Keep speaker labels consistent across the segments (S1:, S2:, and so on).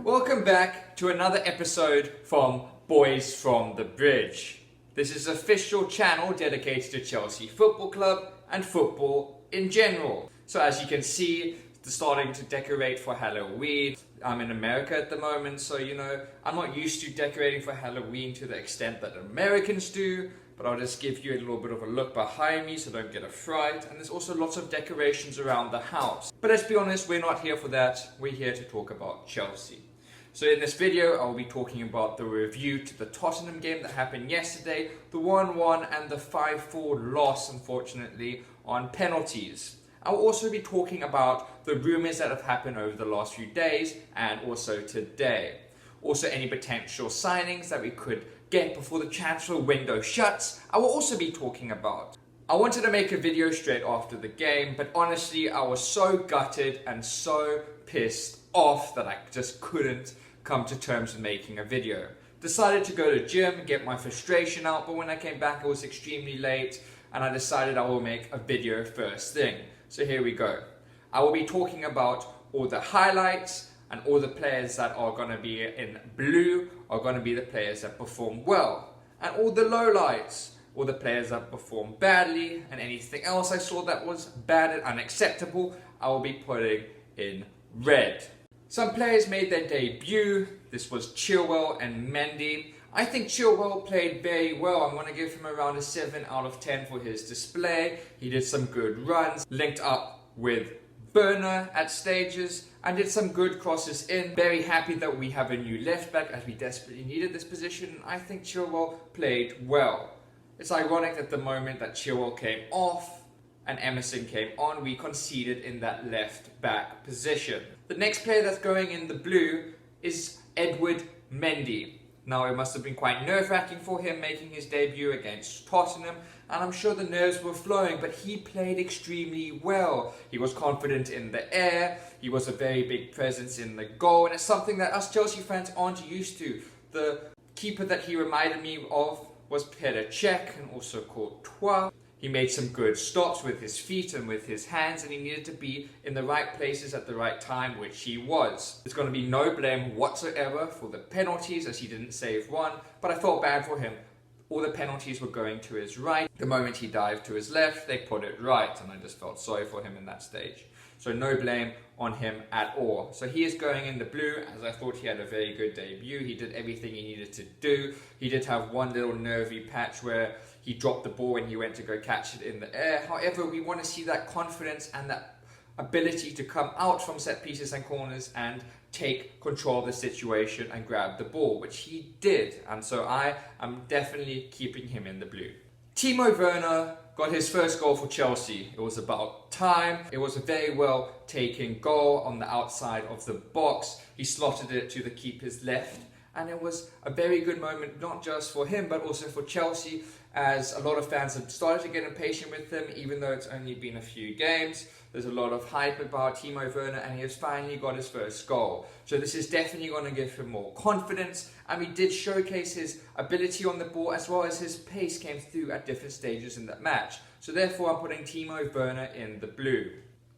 S1: Welcome back to another episode from Boys from the Bridge. This is an official channel dedicated to Chelsea Football Club and football in general. So as you can see, they're starting to decorate for Halloween. I'm in America at the moment, so I'm not used to decorating for Halloween to the extent that Americans do. But I'll just give you a little bit of a look behind me so don't get a fright. And there's also lots of decorations around the house. But let's be honest, we're not here for that. We're here to talk about Chelsea. So in this video, I'll be talking about the review to the Tottenham game that happened yesterday, the 1-1 and the 5-4 loss, unfortunately, on penalties. I'll also be talking about the rumours that have happened over the last few days and also today. Also any potential signings that we could get before the transfer window shuts, I will also be talking about. I wanted to make a video straight after the game, but honestly I was so gutted and so pissed off that I just couldn't come to terms with making a video. Decided to go to the gym and get my frustration out, but when I came back it was extremely late and I decided I will make a video first thing. So here we go. I will be talking about all the highlights, and all the players that are going to be in blue are going to be the players that perform well. And all the lowlights, all the players that perform badly, and anything else I saw that was bad and unacceptable, I will be putting in red. Some players made their debut. This was Chilwell and Mendy. I think Chilwell played very well. I'm going to give him around a 7 out of 10 for his display. He did some good runs, linked up with Burner at stages, and did some good crosses in. Very happy that we have a new left back as we desperately needed this position. I think Chilwell played well. It's ironic at the moment that Chilwell came off and Emerson came on, we conceded in that left back position. The next player that's going in the blue is Edward Mendy. Now it must have been quite nerve-wracking for him making his debut against Tottenham, and I'm sure the nerves were flowing, but he played extremely well. He was confident in the air, he was a very big presence in the goal, and it's something that us Chelsea fans aren't used to. The keeper that he reminded me of was Petr Cech and also Courtois. He made some good stops with his feet and with his hands, and he needed to be in the right places at the right time, which he was. There's going to be no blame whatsoever for the penalties, as he didn't save one, but I felt bad for him. All the penalties were going to his right. The moment he dived to his left, they put it right, and I just felt sorry for him in that stage. So no blame on him at all. So he is going in the blue, as I thought he had a very good debut. He did everything he needed to do. He did have one little nervy patch where he dropped the ball when he went to go catch it in the air. However, we want to see that confidence and that ability to come out from set pieces and corners and take control of the situation and grab the ball, which he did. And so I am definitely keeping him in the blue. Timo Werner got his first goal for Chelsea. It was about time. It was a very well taken goal on the outside of the box. He slotted it to the keeper's left, and it was a very good moment, not just for him, but also for Chelsea, as a lot of fans have started to get impatient with him, even though it's only been a few games. There's a lot of hype about Timo Werner, and he has finally got his first goal. So this is definitely going to give him more confidence, and we did showcase his ability on the ball, as well as his pace came through at different stages in that match. So therefore I'm putting Timo Werner in the blue.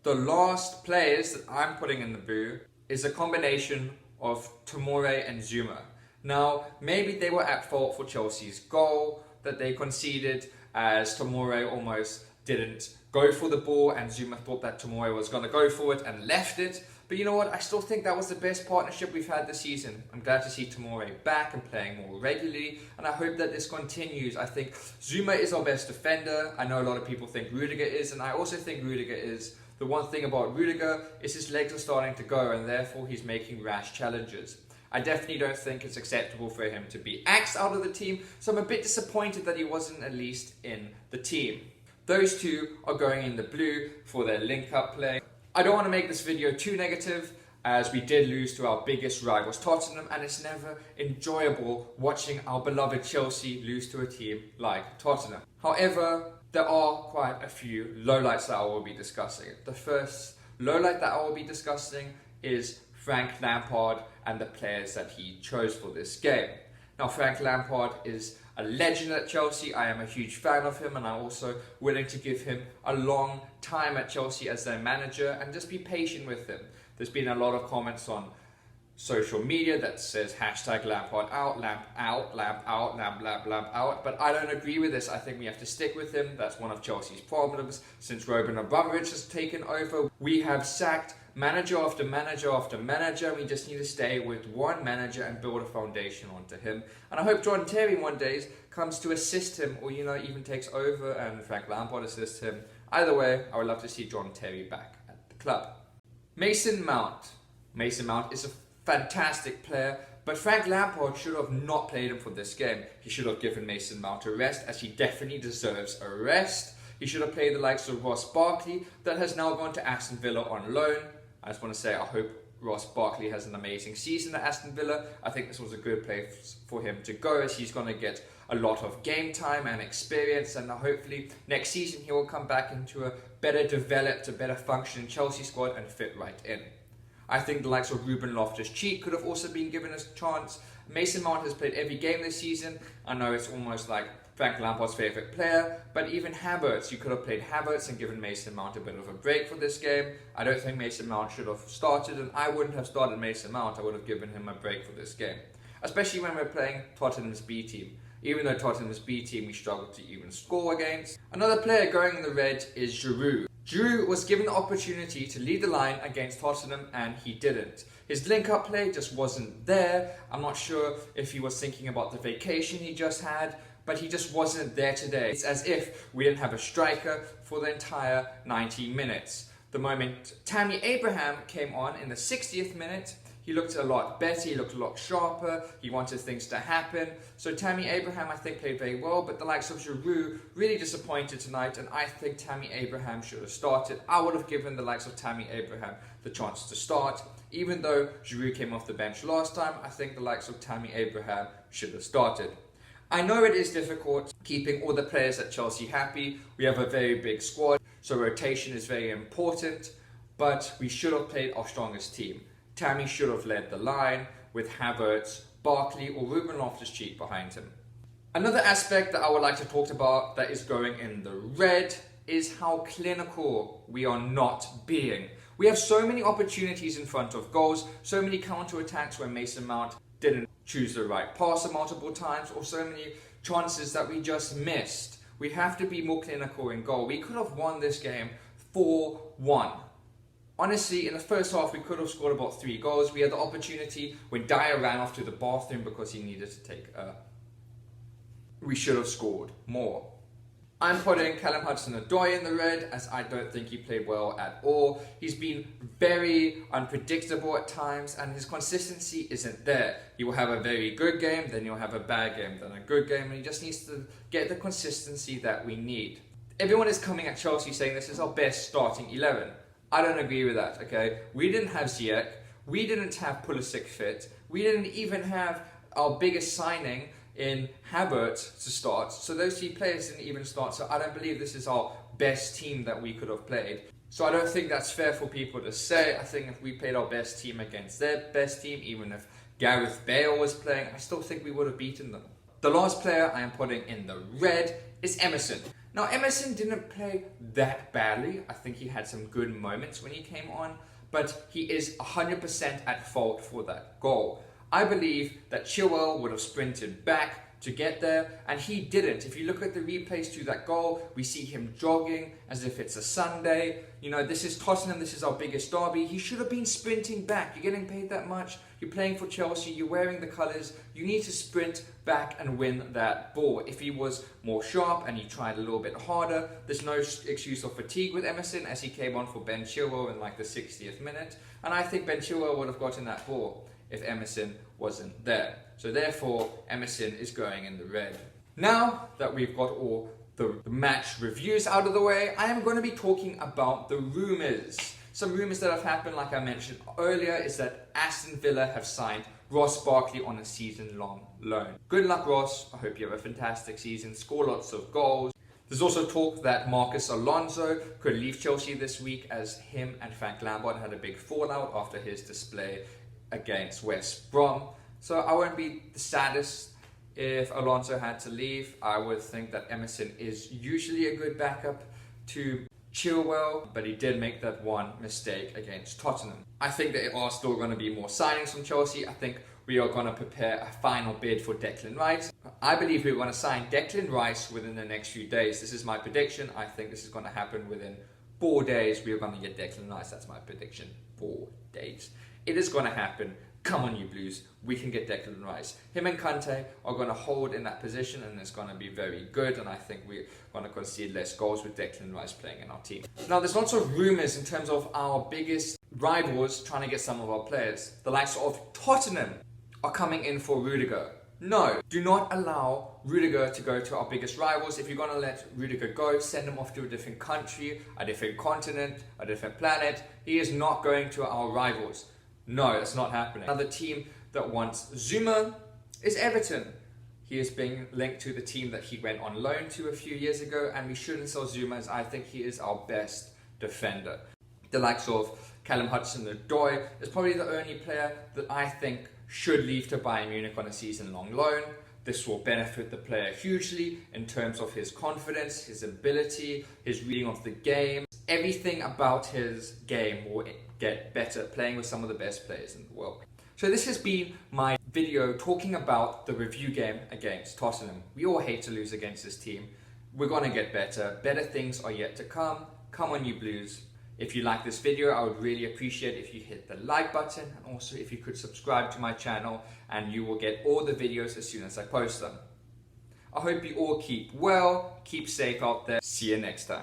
S1: The last players that I'm putting in the blue is a combination of Tomori and Zuma. Now, maybe they were at fault for Chelsea's goal that they conceded, as Tomori almost didn't go for the ball and Zuma thought that Tomori was going to go for it and left it. But you know what, I still think that was the best partnership we've had this season. I'm glad to see Tomori back and playing more regularly, and I hope that this continues. I think Zuma is our best defender. I know a lot of people think Rudiger is, and I also think Rudiger is. The one thing about Rudiger is his legs are starting to go, and therefore he's making rash challenges. I definitely don't think it's acceptable for him to be axed out of the team, so I'm a bit disappointed that he wasn't at least in the team. Those two are going in the blue for their link-up play. I don't want to make this video too negative, as we did lose to our biggest rivals Tottenham, and it's never enjoyable watching our beloved Chelsea lose to a team like Tottenham. However, there are quite a few lowlights that I will be discussing. The first lowlight that I will be discussing is Frank Lampard and the players that he chose for this game. Now, Frank Lampard is a legend at Chelsea. I am a huge fan of him, and I'm also willing to give him a long time at Chelsea as their manager and just be patient with him. There's been a lot of comments on social media that says hashtag Lampard out, lamp out, lamp out, lamp out, but I don't agree with this. I think we have to stick with him. That's one of Chelsea's problems. Since Roman Abramovich has taken over, we have sacked manager after manager after manager. We just need to stay with one manager and build a foundation onto him. And I hope John Terry one day comes to assist him, or even takes over and Frank Lampard assists him. Either way, I would love to see John Terry back at the club. Mason Mount. Mason Mount is a fantastic player, but Frank Lampard should have not played him for this game. He should have given Mason Mount a rest, as he definitely deserves a rest. He should have played the likes of Ross Barkley, that has now gone to Aston Villa on loan. I just want to say I hope Ross Barkley has an amazing season at Aston Villa. I think this was a good place for him to go, as he's going to get a lot of game time and experience, and hopefully next season he will come back into a better developed, a better functioning Chelsea squad and fit right in. I think the likes of Ruben Loftus-Cheek could have also been given a chance. Mason Mount has played every game this season. I know it's almost like Frank Lampard's favourite player, but even Havertz, you could have played Havertz and given Mason Mount a bit of a break for this game. I don't think Mason Mount should have started, and I wouldn't have started Mason Mount. I would have given him a break for this game, especially when we're playing Tottenham's B team. Even though Tottenham's B team we struggled to even score against. Another player going in the red is Giroud. Giroud was given the opportunity to lead the line against Tottenham and he didn't. His link-up play just wasn't there. I'm not sure if he was thinking about the vacation he just had, but he just wasn't there today. It's as if we didn't have a striker for the entire 90 minutes. The moment Tammy Abraham came on in the 60th minute, he looked a lot better, he looked a lot sharper, he wanted things to happen. So Tammy Abraham, I think, played very well, but the likes of Giroud really disappointed tonight, and I think Tammy Abraham should have started. I would have given the likes of Tammy Abraham the chance to start. Even though Giroud came off the bench last time, I think the likes of Tammy Abraham should have started. I know it is difficult keeping all the players at Chelsea happy. We have a very big squad, so rotation is very important, but we should have played our strongest team. Tammy should have led the line with Havertz, Barkley or Ruben Loftus-Cheek behind him. Another aspect that I would like to talk about that is going in the red is how clinical we are not being. We have so many opportunities in front of goals, so many counter-attacks where Mason Mount didn't choose the right passer multiple times, or so many chances that we just missed. We have to be more clinical in goal. We could have won this game 4-1. Honestly, in the first half, we could have scored about 3 goals. We had the opportunity when Dyer ran off to the bathroom because he needed to take we should have scored more. I'm putting Callum Hudson-Odoi in the red, as I don't think he played well at all. He's been very unpredictable at times, and his consistency isn't there. He will have a very good game, then he'll have a bad game, then a good game, and he just needs to get the consistency that we need. Everyone is coming at Chelsea saying this is our best starting 11. I don't agree with that, okay? We didn't have Ziyech, we didn't have Pulisic fit, we didn't even have our biggest signing in Havertz to start, so those 3 players didn't even start, so I don't believe this is our best team that we could have played. So I don't think that's fair for people to say. I think if we played our best team against their best team, even if Gareth Bale was playing, I still think we would have beaten them. The last player I am putting in the red is Emerson. Now, Emerson didn't play that badly. I think he had some good moments when he came on, but he is 100% at fault for that goal. I believe that Chilwell would have sprinted back to get there, and he didn't. If you look at the replays to that goal, we see him jogging as if it's a Sunday. You know, this is Tottenham, this is our biggest derby. He should have been sprinting back. You're getting paid that much, you're playing for Chelsea, you're wearing the colours, you need to sprint back and win that ball. If he was more sharp and he tried a little bit harder, there's no excuse of fatigue with Emerson, as he came on for Ben Chilwell in like the 60th minute, and I think Ben Chilwell would have gotten that ball if Emerson wasn't there. So therefore, Emerson is going in the red. Now that we've got all the match reviews out of the way, I am going to be talking about the rumours. Some rumours that have happened, like I mentioned earlier, is that Aston Villa have signed Ross Barkley on a season-long loan. Good luck, Ross. I hope you have a fantastic season, score lots of goals. There's also talk that Marcus Alonso could leave Chelsea this week, as him and Frank Lampard had a big fallout after his display against West Brom. So I won't be the saddest if Alonso had to leave. I would think that Emerson is usually a good backup to Chilwell, but he did make that one mistake against Tottenham. I think there are still going to be more signings from Chelsea. I think we are going to prepare a final bid for Declan Rice. I believe we're going to sign Declan Rice within the next few days. This is my prediction. I think this is going to happen within 4 days. We are going to get Declan Rice. That's my prediction. 4 days. It is going to happen. Come on, you Blues. We can get Declan Rice. Him and Kante are going to hold in that position, and it's going to be very good. And I think we're going to concede less goals with Declan Rice playing in our team. Now, there's lots of rumours in terms of our biggest rivals trying to get some of our players. The likes of Tottenham are coming in for Rudiger. No, do not allow Rudiger to go to our biggest rivals. If you're going to let Rudiger go, send him off to a different country, a different continent, a different planet. He is not going to our rivals. No, it's not happening. Another team that wants Zuma is Everton. He is being linked to the team that he went on loan to a few years ago, and we shouldn't sell Zuma, as I think he is our best defender. The likes of Callum Hudson-Odoi is probably the only player that I think should leave to Bayern Munich on a season-long loan. This will benefit the player hugely in terms of his confidence, his ability, his reading of the game. Everything about his game will get better playing with some of the best players in the world. So this has been my video talking about the review game against Tottenham. We all hate to lose against this team. We're going to get better. Better things are yet to come. Come on, you Blues. If you like this video, I would really appreciate if you hit the like button, and also if you could subscribe to my channel, and you will get all the videos as soon as I post them. I hope you all keep well, keep safe out there. See you next time.